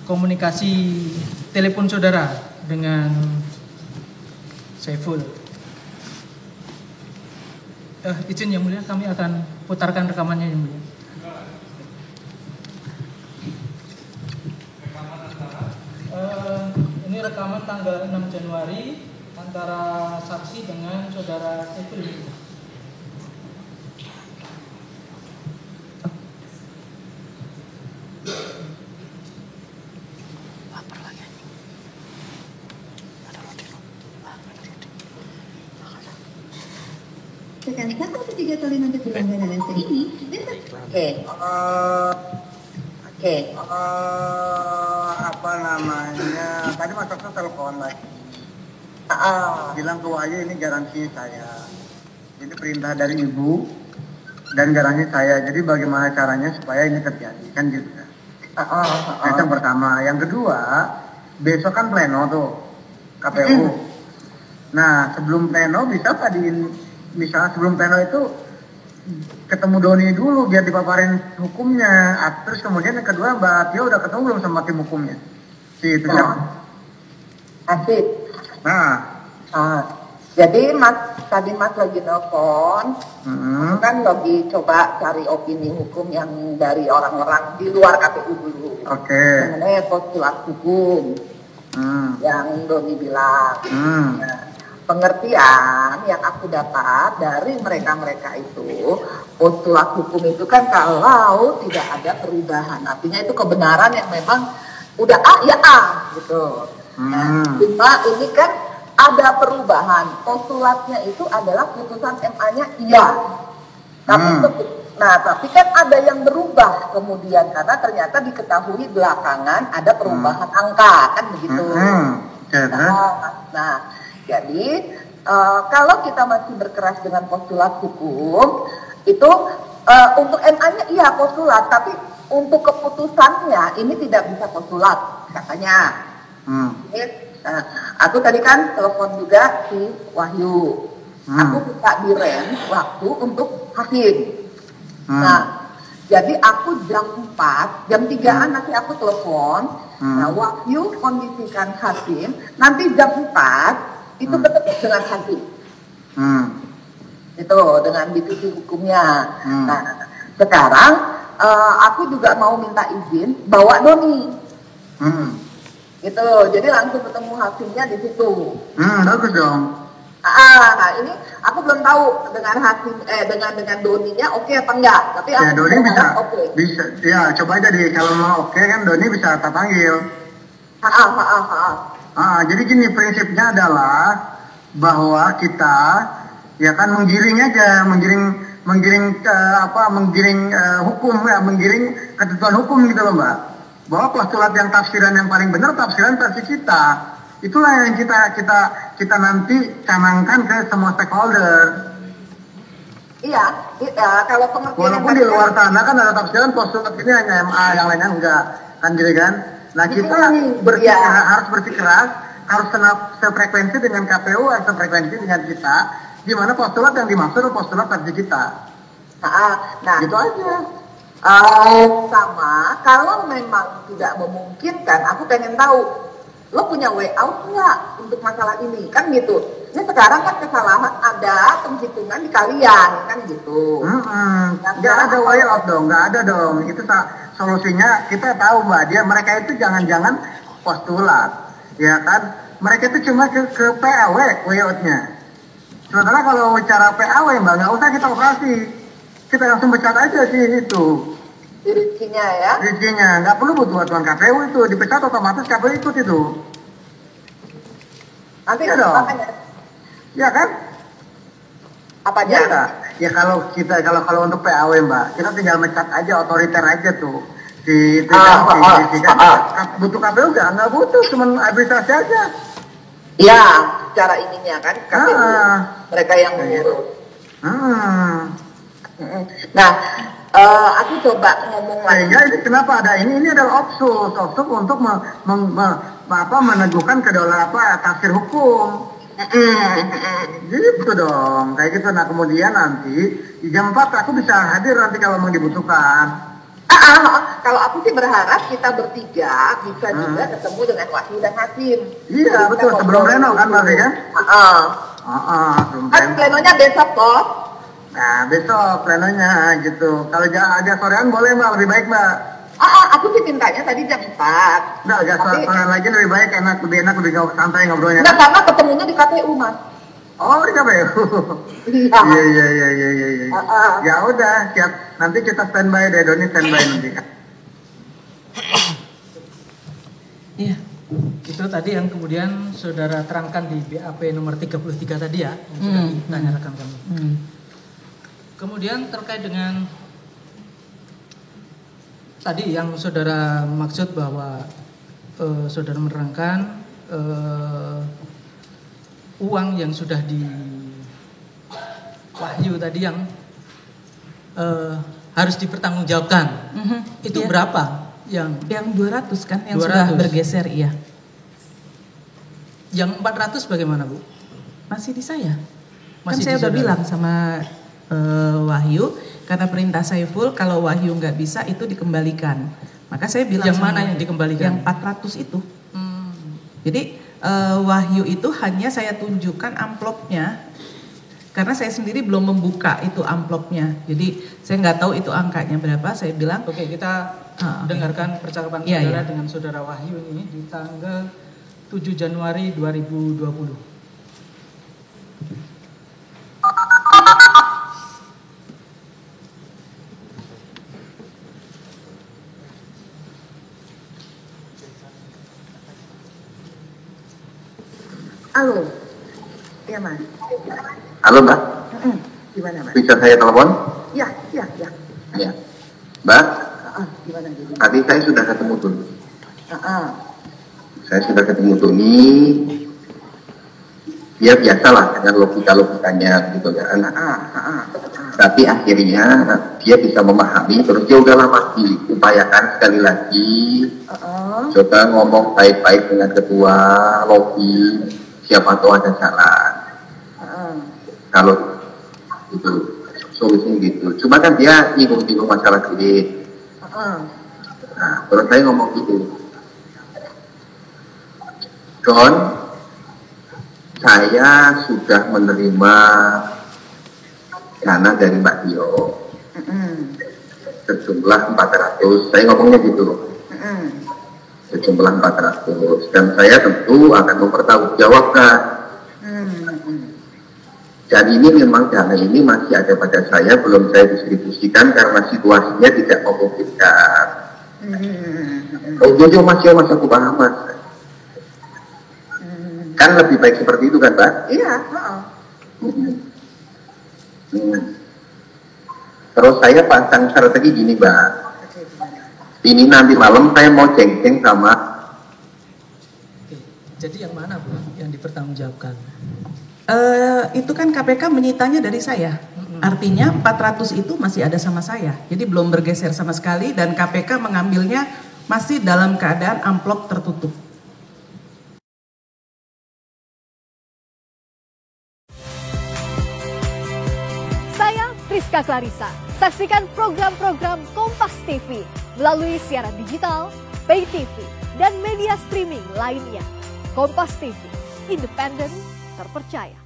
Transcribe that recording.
komunikasi telepon saudara dengan Saiful. Izin yang mulia, kami akan putarkan rekamannya yang mulia. Ini rekaman tanggal 6 Januari antara saksi dengan saudara Saiful. Sekali 1 atau 3 kali nanti pelanggaran ini. Oke. Apa namanya? Tadi Mas Okto telepon lagi. Bilang ke Wahyu ini garansi saya. Ini perintah dari ibu dan garansi saya. Jadi bagaimana caranya supaya ini terjadi kan gitu kan? Itu yang pertama. Yang kedua, besok kan pleno tuh KPU. Nah sebelum pleno bisa tadiin. Misalnya sebelum pleno itu ketemu Doni dulu biar dipaparin hukumnya. Terus kemudian yang kedua Mbak Tio udah ketemu belum sama tim hukumnya? Si itu siapa? Asik. Nah. Jadi tadi Mas lagi nelfon, kan lagi coba cari opini hukum yang dari orang-orang di luar KPU dulu. Oke. Mengenai postulat hukum yang Doni bilang. Nah, pengertian yang aku dapat dari mereka-mereka itu, postulat hukum itu kan kalau tidak ada perubahan, artinya itu kebenaran yang memang udah A ya A gitu. Nah, cuma ini kan ada perubahan, postulatnya itu adalah putusan MA-nya iya. Tapi kan ada yang berubah kemudian karena ternyata diketahui belakangan ada perubahan angka kan begitu. Nah, jadi kalau kita masih berkeras dengan postulat hukum itu untuk MA-nya iya postulat, tapi untuk keputusannya ini tidak bisa postulat katanya. Aku tadi kan telepon juga si Wahyu. Aku minta direm waktu untuk hakim. Nah, jadi aku jam 4, jam 3-an nanti aku telepon. Nah, Wahyu kondisikan hakim. Nanti jam 4 itu ketemu dengan hakim. Itu dengan divisi hukumnya. Nah, sekarang aku juga mau minta izin bawa Doni. Gitu, jadi langsung ketemu hakimnya di situ. Bagus dong. Nah ini aku belum tahu dengan hakim dengan Doninya oke apa enggak. Tapi ya Doni bisa, okay. Bisa. Ya coba aja deh kalau mau oke kan Doni bisa tak panggil. Jadi gini prinsipnya adalah bahwa kita ya kan menggiring aja, menggiring hukum ya, menggiring ketentuan hukum gitu loh Mbak. Bahwa postulat yang tafsiran yang paling benar tafsiran versi kita. Itulah yang kita nanti canangkan ke semua stakeholder. Iya, kalau pengertian walaupun di luar sana kan ada tafsiran postulat ini hanya MA, yang lainnya enggak, kan gitu kan? Nah kita harus bersikeras, harus sefrekuensi dengan KPU, harus sefrekuensi dengan kita, di mana postulat yang dimaksud postulat versi kita. Nah, gitu aja. Sama, kalau memang tidak memungkinkan, aku pengen tahu, lo punya way out nggak untuk masalah ini, kan gitu. Ini sekarang kan kesalahan ada penghitungan di kalian, kan gitu. Nggak ada way out dong, nggak ada dong. Itu solusinya kita tahu Mbak, mereka itu jangan-jangan postulat, ya kan? Mereka itu cuma ke PAW way out-nya. Sementara kalau cara PAW Mbak, nggak usah kita operasi. Kita langsung pecat aja sih itu. Rizkinya ya? Rizkinya, nggak perlu butuh bantuan KPU itu, dipecat otomatis KPU ikut itu. Nanti ya dong. Ya kan? Apanya? Ya kalau untuk PAW Mbak, kita tinggal mecat aja, otoriter aja tuh. Butuh KPU nggak butuh, cuma administrasi aja. Ya, cara ininya kan KPU, mereka yang mengurus. Nah, aku coba ngomong lagi. Ini kenapa ada ini adalah opsus untuk meneguhkan kedaulatan tafsir hukum. Gitu dong, kayak gitu. Nah kemudian nanti di jam 4 aku bisa hadir nanti kalau mau dibutuhkan. Kalau aku sih berharap kita bertiga bisa juga ketemu dengan Wahyu dan Hasim. Iya betul, sebelum pleno kan Mbak ya? Kan plenonya besok toh. Nah besok plenonya gitu. Kalau agak sorean boleh Mbak, lebih baik Mbak. Aku sih mintanya tadi jam 4. Nggak, agak sorean lagi lebih baik, lebih enak, lebih santai ngobrolnya. Nggak, karena ketemunya di KPU Mas. Oh di KPU? Iya. Ya udah, siap. Nanti kita standby deh, Doni standby nanti. Iya. Itu tadi yang kemudian saudara terangkan di BAP nomor 33 tadi ya, yang sudah ditanya rekan kami. Kemudian terkait dengan tadi yang saudara maksud bahwa saudara menerangkan uang yang sudah di Wahyu tadi yang harus dipertanggungjawabkan. Itu berapa? Yang 200 kan yang 200. sudah bergeser, iya. Yang 400 bagaimana Bu? Masih di saya. Masih Kan saya di udah saudara. bilang sama Wahyu, karena perintah Saiful kalau Wahyu nggak bisa itu dikembalikan. Maka saya bilang Yang sama mana yang dikembalikan? Yang 400 itu. Jadi Wahyu itu hanya saya tunjukkan amplopnya. Karena saya sendiri belum membuka itu amplopnya. Jadi saya nggak tahu itu angkanya berapa. Saya bilang, Oke, kita dengarkan percakapan Iya, saudara iya. dengan saudara Wahyu ini di tanggal 7 Januari 2020. Halo. Iya Mas. Halo Mbak, Gimana Mas? bisa saya telepon? Ya. Iya. Mbak, Gimana jadi? tadi saya sudah ketemu Tuni. Ah, Saya sudah ketemu Tuni. Dia biasalah dengan logikanya gitu kan. Tapi akhirnya dia bisa memahami, terus dia udah lama diupayakan sekali lagi. Coba ngomong baik-baik dengan ketua lobi, siapa tahu ada salah. Kalau itu solusinya gitu. Cuma kan dia bingung masalah duit. Nah, terus saya ngomong gitu. Don, saya sudah menerima dana dari Mbak Tio sejumlah 400. Saya ngomongnya gitu. Sejumlah 400. Dan saya tentu akan mempertanggungjawabkan. Dan ini memang dana ini masih ada pada saya, belum saya distribusikan karena situasinya tidak memungkinkan. Oh jojo mas aku paham mas. Kan lebih baik seperti itu kan Mbak? iya. Terus saya pasang strategi gini Mbak. Ini nanti malam saya mau ceng-ceng sama. Oke. Jadi yang mana Bu yang dipertanggungjawabkan? itu kan KPK menyitanya dari saya. Artinya 400 itu masih ada sama saya. Jadi belum bergeser sama sekali dan KPK mengambilnya masih dalam keadaan amplop tertutup. Saya Rizka Clarissa. Saksikan program-program Kompas TV melalui siaran digital, pay TV, dan media streaming lainnya. Kompas TV, independen, terpercaya.